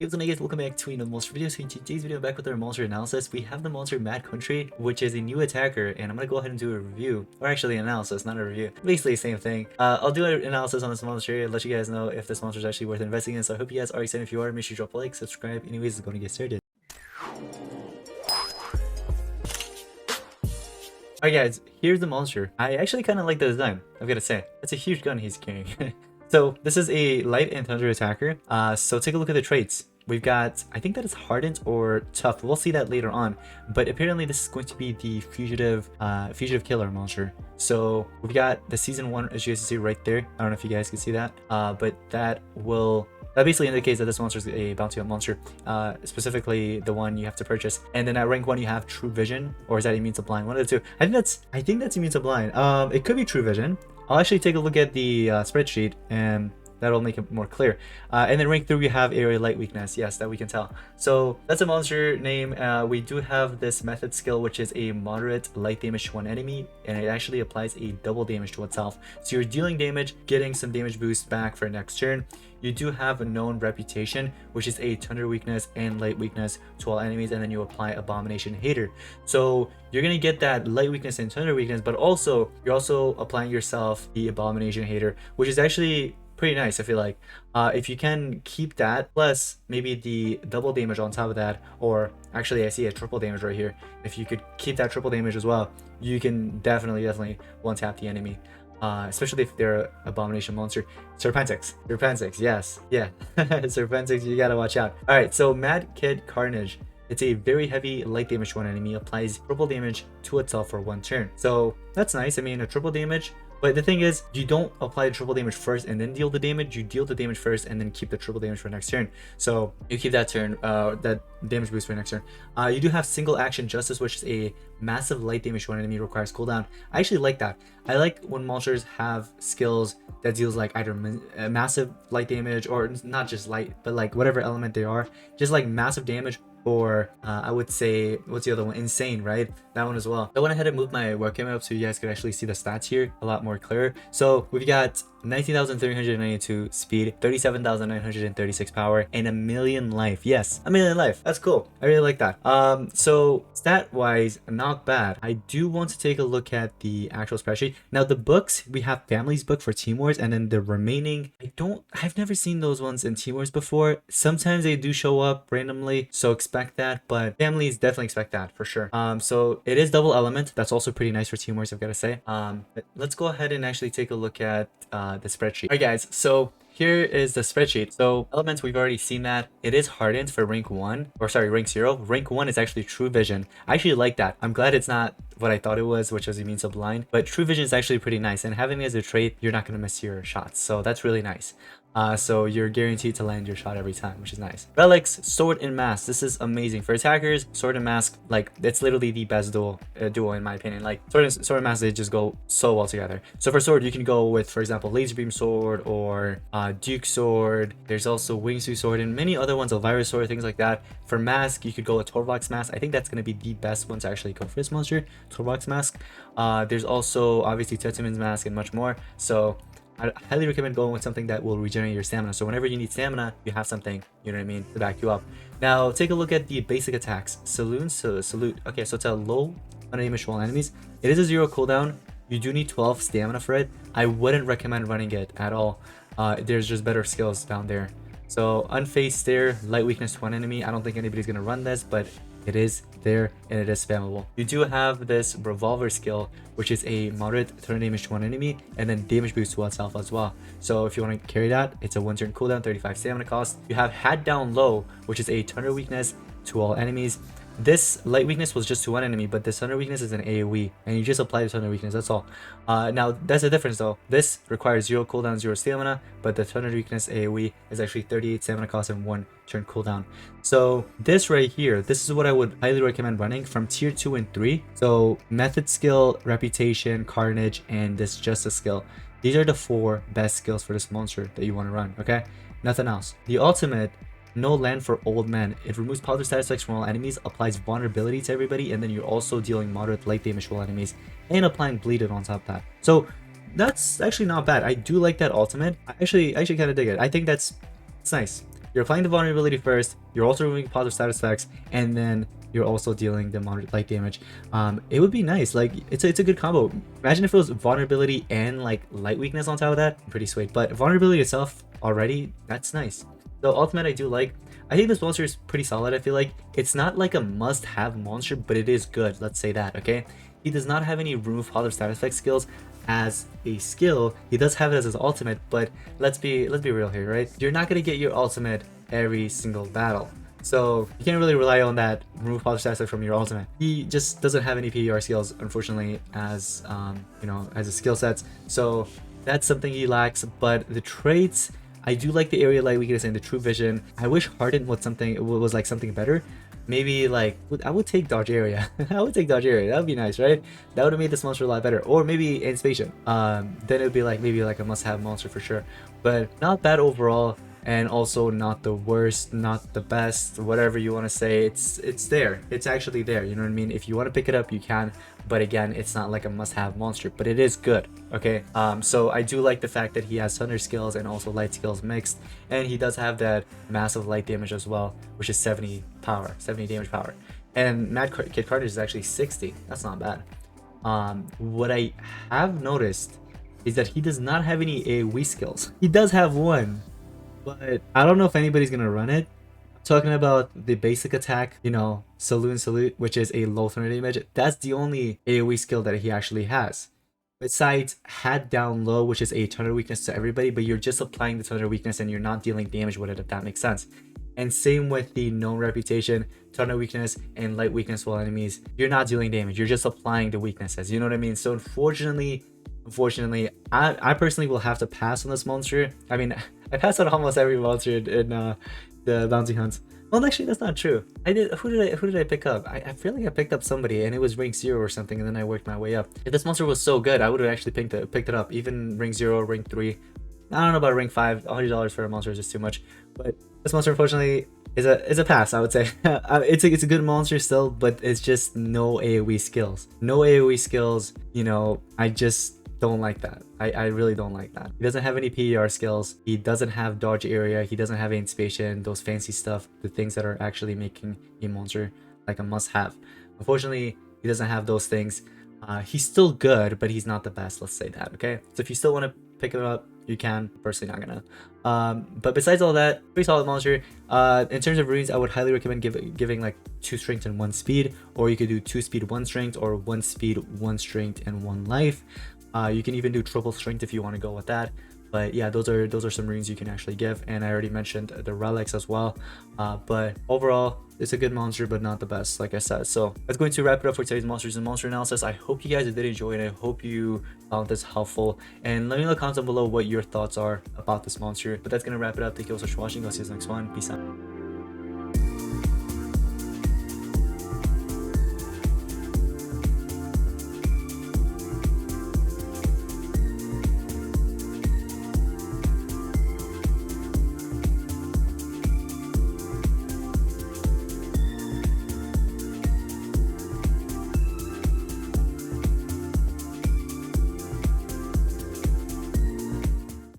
Hey, what's up guys, welcome back to another monster video. So in today's video, back with our monster analysis, we have the monster Mad Country, which is a new attacker, and I'm gonna go ahead and do a review, or actually an analysis, not a review. Basically the same thing. I'll do an analysis on this monster and let you guys know if this monster is actually worth investing in. So I hope you guys are excited. If you are, make sure you drop a like, subscribe. Anyways, it's going to get started. Alright guys, here's the monster. I actually kind of like the design, I've got to say. It's a huge gun he's carrying. So this is a light and thunder attacker. So take a look at the traits. We've got, I think that is hardened or tough. We'll see that later on. But apparently this is going to be the fugitive killer monster. So we've got the season 1, as you guys can see right there. I don't know if you guys can see that. But that basically indicates that this monster is a bounty hunt monster, specifically the one you have to purchase. And then at rank 1 you have True Vision, or is that immune to blind? One of the two. I think that's immune to blind. It could be True Vision. I'll actually take a look at the spreadsheet and that'll make it more clear. And then rank 3 we have area light weakness. Yes, that we can tell. So that's a monster name. We do have this method skill, which is a moderate light damage to one enemy, and it actually applies a double damage to itself. So you're dealing damage, getting some damage boost back for next turn. You do have a known reputation, which is a thunder weakness and light weakness to all enemies, and then you apply abomination hater. So you're gonna get that light weakness and thunder weakness, but also you're also applying yourself the abomination hater, which is actually pretty nice. I feel like if you can keep that plus maybe the double damage on top of that, or actually I see a triple damage right here. If you could keep that triple damage as well, you can definitely one tap the enemy. Especially if they're an abomination monster. Serpentix, yes, yeah. Serpentix, you gotta watch out. All right, so Mad Kid Carnage. It's a very heavy light damage to one enemy, applies triple damage to itself for one turn. So that's nice. I mean, a triple damage. But the thing is, you don't apply the triple damage first and then deal the damage. You deal the damage first and then keep the triple damage for next turn. So you keep that turn, that damage boost for next turn. You do have single action justice, which is a massive light damage to an enemy, requires cooldown. I actually like that. I like when monsters have skills that deals like either massive light damage, or not just light, but like whatever element they are, just like massive damage. Or I would say, what's the other one? Insane, right? That one as well. I went ahead and moved my webcam up so you guys could actually see the stats here a lot more clear. So we've got 19,392 speed, 37,936 power, and 1,000,000 life. Yes, 1,000,000 life. That's cool. I really like that. So stat wise, not bad. I do want to take a look at the actual spreadsheet. Now the books, we have Family's book for Team Wars, and then the remaining, I've never seen those ones in Team Wars before. Sometimes they do show up randomly, so expect that, but Families definitely expect that for sure. So it is double element. That's also pretty nice for Team Wars, I've got to say. But let's go ahead and actually take a look at the spreadsheet. All right guys, so here is the spreadsheet. So elements, we've already seen that it is hardened for rank 1, or sorry, rank 0. Rank 1 is actually True Vision. I actually like that. I'm glad it's not what I thought it was, which was immune to blind, but True Vision is actually pretty nice, and having it as a trait, you're not going to miss your shots, so that's really nice. So you're guaranteed to land your shot every time, which is nice. Relics, sword and mask. This is amazing for attackers. Sword and mask, like, it's literally the best duo in my opinion. Like sword and mask, they just go so well together. So for sword, you can go with, for example, laser beam sword or Duke sword. There's also wingsuit sword and many other ones, Elvira sword, things like that. For mask, you could go with Torvok's mask. I think that's going to be the best one to actually go for this monster, Torvok's mask. There's also obviously Tetumen's mask and much more. So I highly recommend going with something that will regenerate your stamina. So whenever you need stamina, you have something, you know what I mean, to back you up. Now take a look at the basic attacks. Salute. Okay, so it's a low damage to all enemies. It is a 0 cooldown. You do need 12 stamina for it. I wouldn't recommend running it at all. There's just better skills down there. So unfazed stare, light weakness to one enemy. I don't think anybody's gonna run this, but it is there and it is spammable. You do have this revolver skill, which is a moderate thunder damage to one enemy and then damage boost to itself as well. So if you want to carry that, it's a 1 turn cooldown, 35 stamina cost. You have hat down low, which is a thunder weakness to all enemies. This light weakness was just to one enemy, but this thunder weakness is an AoE, and you just apply the thunder weakness, that's all. Now, that's the difference though. This requires 0 cooldown, 0 stamina, but the thunder weakness AoE is actually 38 stamina cost and 1 turn cooldown. So this right here, this is what I would highly recommend running from tier 2 and 3. So method skill, reputation, carnage, and this justice skill. These are the 4 best skills for this monster that you want to run, okay? Nothing else. The ultimate, no land for old men. It removes positive status effects from all enemies, applies vulnerability to everybody, and then you're also dealing moderate light damage to all enemies and applying bleeded on top of that. So that's actually not bad. I do like that ultimate. I actually kind of dig it. I think it's nice. You're applying the vulnerability first, you're also removing positive status effects, and then you're also dealing the moderate light damage. It would be nice. Like, it's a good combo. Imagine if it was vulnerability and like light weakness on top of that. Pretty sweet. But vulnerability itself already, that's nice. So ultimate I do like. I think this monster is pretty solid. I feel like it's not like a must-have monster, but it is good. Let's say that, okay? He does not have any remove positive status effect skills as a skill. He does have it as his ultimate, but let's be real here, right? You're not gonna get your ultimate every single battle. So you can't really rely on that remove positive status effect from your ultimate. He just doesn't have any PER skills, unfortunately, as you know, as a skill sets. So that's something he lacks. But the traits, I do like the area light weakness and the true vision. I wish Hardened was like something better. Maybe like I would take dodge area. I would take dodge area. That would be nice, right? That would have made this monster a lot better. Or maybe anticipation. Then it would be like maybe like a must-have monster for sure. But not bad overall, and also not the worst, not the best, whatever you want to say. It's there. It's actually there. You know what I mean? If you want to pick it up, you can. But again, it's not like a must-have monster, but it is good. Okay. So I do like the fact that he has thunder skills and also light skills mixed, and he does have that massive light damage as well, which is 70 power, 70 damage power. And Mad Kid Carnage is actually 60. That's not bad. What I have noticed is that he does not have any AoE skills. He does have one, but I don't know if anybody's gonna run it. Talking about the basic attack, you know, Salute, which is a low thunder damage. That's the only AoE skill that he actually has. Besides Hat Down Low, which is a thunder weakness to everybody, but you're just applying the thunder weakness and you're not dealing damage with it, if that makes sense. And same with the known reputation, thunder weakness and light weakness while enemies. You're not dealing damage. You're just applying the weaknesses. You know what I mean? So unfortunately, I personally will have to pass on this monster. I mean, I pass on almost every monster in the bounty hunts. Well, actually, that's not true. I did. Who did I pick up? I feel like I picked up somebody, and it was rank 0 or something, and then I worked my way up. If this monster was so good, I would have actually picked it up. Even rank 0, rank 3. I don't know about rank 5. $100 for a monster is just too much. But this monster, unfortunately, is a pass. I would say it's a good monster still, but it's just no AoE skills. No AoE skills. You know, I just don't like that. I really don't like that. He doesn't have any PER skills. He doesn't have dodge area. He doesn't have anticipation, those fancy stuff, the things that are actually making a monster like a must-have. Unfortunately, he doesn't have those things. He's still good, but he's not the best, let's say that, okay? So if you still want to pick him up, you can. Personally, not gonna. But besides all that, pretty solid monster. In terms of runes, I would highly recommend giving like 2 strength and 1 speed, or you could do 2 speed 1 strength, or 1 speed 1 strength and 1 life. You can even do triple strength if you want to go with that. But yeah, those are some runes you can actually give, and I already mentioned the relics as well. But overall, it's a good monster, but not the best, like I said. So that's going to wrap it up for today's monsters and monster analysis. I hope you guys did enjoy it. I hope you found this helpful, and let me know in the comments down below what your thoughts are about this monster. But that's gonna wrap it up. Thank you all so much for watching. I'll see you in the next one. Peace out.